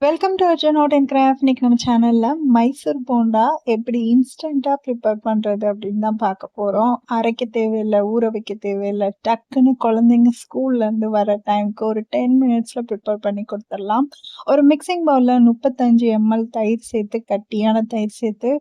Welcome to Arjun art and craft. இன்னைக்கு நம்ம சேனல்ல மைசூர் போண்டா எப்படி இன்ஸ்டன்ட்டா ப்ரிப்பேர் பண்றது அப்படின்னு தான் பார்க்க போறோம். அரைக்க தேவையில்ல, ஊற வைக்க தேவையில்ல. டக்குன்னு குழந்தைங்க ஸ்கூல்ல இருந்து வர டைம்க்கு ஒரு 10 மினிட்ஸ்ல ப்ரிப்பேர் பண்ணி கொடுத்துடலாம். ஒரு மிக்சிங் பவுல்ல 35 ml தயிர் சேர்த்து, கட்டியான தயிர் சேர்த்து,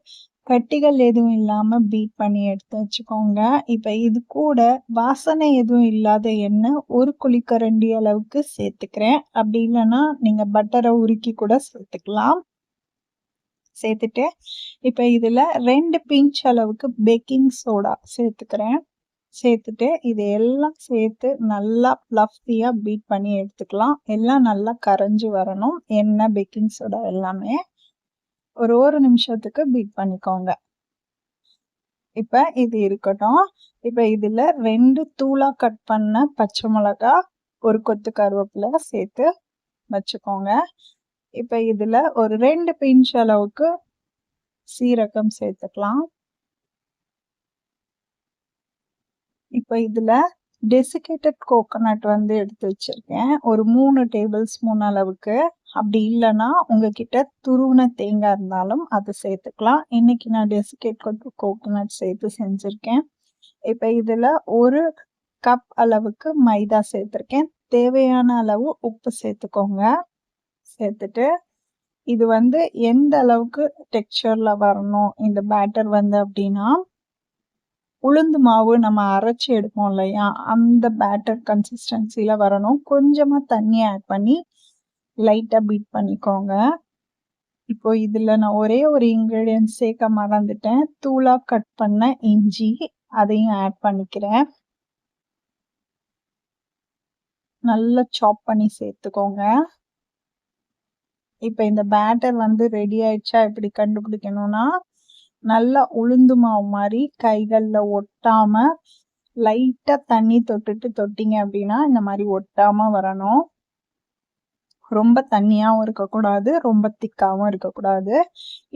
கட்டிகள் எதுவும் இல்லாம பீட் பண்ணி எடுத்து வச்சுக்கோங்க. இப்ப இது கூட வாசனை எதுவும் இல்லாத எண்ணெய் 1 குழிக்கரண்டி அளவுக்கு சேர்த்துக்கிறேன். அப்படி இல்லைன்னா நீங்க பட்டரை உருக்கி கூட சேர்த்துக்கலாம். சேர்த்துட்டு இப்ப இதுல 2 பிஞ்ச் அளவுக்கு பேக்கிங் சோடா சேர்த்துக்கிறேன். சேர்த்துட்டு இது எல்லாம் சேர்த்து நல்லா ஃப்ளஃபியா பீட் பண்ணி எடுத்துக்கலாம். எல்லாம் நல்லா கரைஞ்சு வரணும். எண்ணெய், பேக்கிங் சோடா எல்லாமே ஒரு நிமிஷத்துக்கு பீட் பண்ணிக்கோங்க. இப்ப இது இருக்கட்டும். இப்ப இதுல 2 தூளா கட் பண்ண பச்சை மிளகா, ஒரு கொத்து கருவேப்பிலை சேர்த்து வச்சுக்கோங்க. இப்ப இதுல ஒரு 2 பிஞ்ச் அளவுக்கு சீரகம் சேர்த்துக்கலாம். இப்ப இதுல டெசிகேட்டட் கோகோனட் எடுத்து வச்சிருக்கேன். ஒரு 3 டேபிள் ஸ்பூன் அளவுக்கு. அப்படி இல்லைன்னா உங்ககிட்ட துருவின தேங்காய் இருந்தாலும் அதை சேர்த்துக்கலாம். இன்னைக்கு நான் டெசிகேட்டட் கோகோனட் சேர்த்து செஞ்சிருக்கேன். இப்ப இதுல 1 கப் அளவுக்கு மைதா சேர்த்திருக்கேன். தேவையான அளவு உப்பு சேர்த்துக்கோங்க. சேர்த்துட்டு இது எந்த அளவுக்கு டெக்ஸ்சர்ல வரணும் இந்த பேட்டர் அப்படின்னா, உளுந்து மாவு நம்ம அரைச்சி எடுப்போம் இல்லையா, அந்த பேட்டர் கன்சிஸ்டன்சில வரணும். கொஞ்சமா தண்ணி ஆட் பண்ணி லைட்டா பீட் பண்ணிக்கோங்க. இப்போ இதுல நான் ஒரே ஒரு இன்கிரீடியன்ட் சேர்க்க மறந்துட்டேன். தூளா கட் பண்ண இஞ்சி, அதையும் ஆட் பண்ணிக்கிறேன். நல்லா சாப் பண்ணி சேர்த்துக்கோங்க. இப்ப இந்த பேட்டர் ரெடி ஆயிடுச்சா எப்படி கண்டுபிடிக்கணும்னா, நல்லா உளுந்து மாவு மாதிரி கைகள்ல ஒட்டாம லைட்டா தண்ணி தொட்டுட்டு தொட்டிங்க அப்படின்னா இந்த மாதிரி ஒட்டாம வரணும். ரொம்ப தண்ணியாவும் இருக்கக்கூடாது, ரொம்ப திக்காவும் இருக்கக்கூடாது.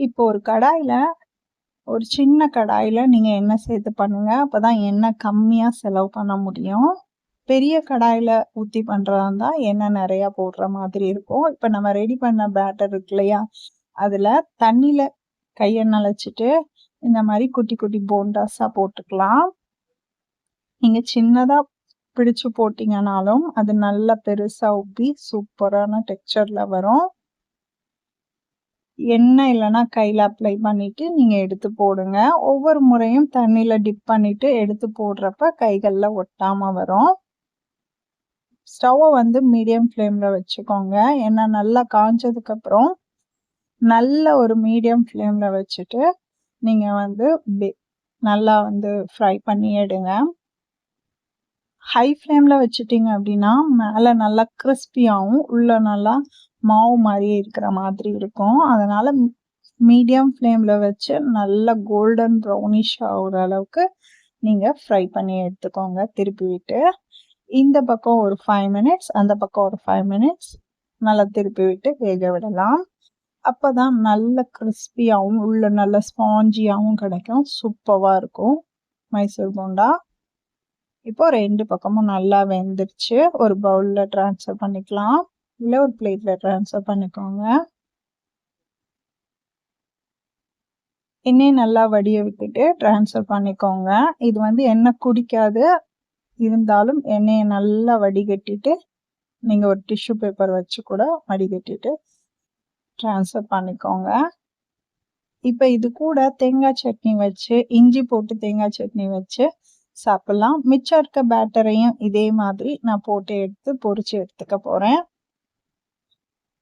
இப்போ ஒரு சின்ன கடாயில நீங்க எண்ணெய் சேர்த்து பண்ணுங்க. அப்பதான் எண்ணெய் கம்மியா செலவு பண்ண முடியும். பெரிய கடாயில ஊத்தி பண்றதா இருந்தா எண்ணெய் நிறைய போடுற மாதிரி இருக்கும். இப்ப நம்ம ரெடி பண்ண பேட்டர் இருக்கு இல்லையா, அதுல தண்ணியில கையை நனைச்சிட்டு இந்த மாதிரி குட்டி குட்டி போண்டாஸா போட்டுக்கலாம். நீங்க சின்னதா பிடிச்சு போட்டீங்கன்னாலும் அது நல்லா பெருசா உப்பி சூப்பரான டெக்ஸ்சர்ல வரும். எண்ணெய் இல்லைன்னா கையில அப்ளை பண்ணிட்டு நீங்க எடுத்து போடுங்க. ஒவ்வொரு முறையும் தண்ணியில டிப் பண்ணிட்டு எடுத்து போடுறப்ப கைகள்ல ஒட்டாம வரும். ஸ்டவ்வை மீடியம் ஃப்ளேம்ல வச்சுக்கோங்க. எண்ணெய் நல்லா காஞ்சதுக்கு அப்புறம் நல்ல ஒரு மீடியம் ஃப்ளேம்ல வச்சுட்டு நீங்க நல்லா ஃப்ரை பண்ணி எடுங்க. ஹை ஃப்ளேம்ல வச்சுட்டீங்க அப்படின்னா மேல நல்லா கிறிஸ்பியாவும் உள்ள நல்லா மாவு மாதிரி இருக்கிற மாதிரி இருக்கும். அதனால மீடியம் ஃப்ளேம்ல வச்சு நல்லா கோல்டன் ப்ரௌனிஷ் ஆகுற அளவுக்கு நீங்க ஃப்ரை பண்ணி எடுத்துக்கோங்க. திருப்பி விட்டு இந்த பக்கம் ஒரு 5 மினிட்ஸ், அந்த பக்கம் ஒரு 5 மினிட்ஸ் நல்லா திருப்பி விட்டு வேக விடலாம். அப்பதான் நல்ல கிறிஸ்பியாவும் உள்ள நல்ல ஸ்பாஞ்சியாவும் கிடைக்கும். சூப்பரா இருக்கும் மைசூர் போண்டா. இப்போ 2 பக்கமும் நல்லா வெந்துருச்சு. ஒரு பவுல்ல ட்ரான்ஸ்ஃபர் பண்ணிக்கலாம், இல்ல ஒரு பிளேட்ல ட்ரான்ஸ்ஃபர் பண்ணிக்கோங்க. எண்ணெய் நல்லா வடிய விட்டுட்டு ட்ரான்ஸ்ஃபர் பண்ணிக்கோங்க. இது எண்ணெய் குடிக்காது, இருந்தாலும் எண்ணெயை நல்லா வடிகட்டிட்டு நீங்க ஒரு டிஷ்யூ பேப்பர் வச்சு கூட வடிகட்டிட்டு ட்ரான்ஸ்ஃபர் பண்ணிக்கோங்க. இப்ப இது கூட தேங்காய் சட்னி வச்சு, இஞ்சி போட்டு தேங்காய் சட்னி வச்சு சாப்பிடலாம். மிச்சம் இருக்க பேட்டரையும் இதே மாதிரி நான் போட்டு எடுத்து பொரிச்சு எடுத்துக்க போறேன்.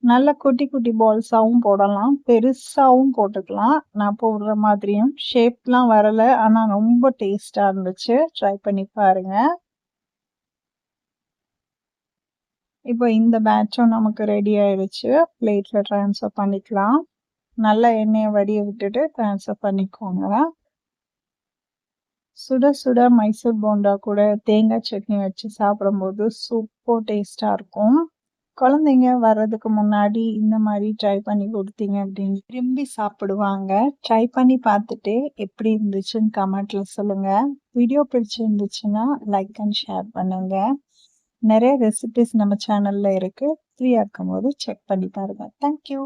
நல்ல குட்டி குட்டி பால்ஸாவும் போடலாம், பெருசாவும் போட்டுக்கலாம். நான் போடுற மாதிரியும் ஷேப்லாம் வரல, ஆனா ரொம்ப டேஸ்டா இருந்துச்சு. ட்ரை பண்ணி பாருங்க. இப்போ இந்த பேட்சும் நமக்கு ரெடி ஆயிடுச்சு. பிளேட்ல ட்ரான்ஸ்ஃபர் பண்ணிக்கலாம். நல்லா எண்ணெயை வடிய விட்டுட்டு ட்ரான்ஸ்ஃபர் பண்ணிக்கோங்க. சுட சுட மைசூர் போண்டா கூட தேங்காய் சட்னி வச்சு சாப்பிடும்போது சூப்பர் டேஸ்டா இருக்கும். குழந்தைங்க வர்றதுக்கு முன்னாடி இந்த மாதிரி ட்ரை பண்ணி கொடுத்தீங்க அப்படின்னு விரும்பி சாப்பிடுவாங்க. ட்ரை பண்ணி பார்த்துட்டு எப்படி இருந்துச்சுன்னு கமெண்ட்ல சொல்லுங்க. வீடியோ பிடிச்சிருந்துச்சுன்னா லைக் அண்ட் ஷேர் பண்ணுங்க. நிறைய ரெசிபிஸ் நம்ம சேனல்ல இருக்கு. ஃப்ரீயா இருக்கும்போது செக் பண்ணி பாருங்க. Thank you.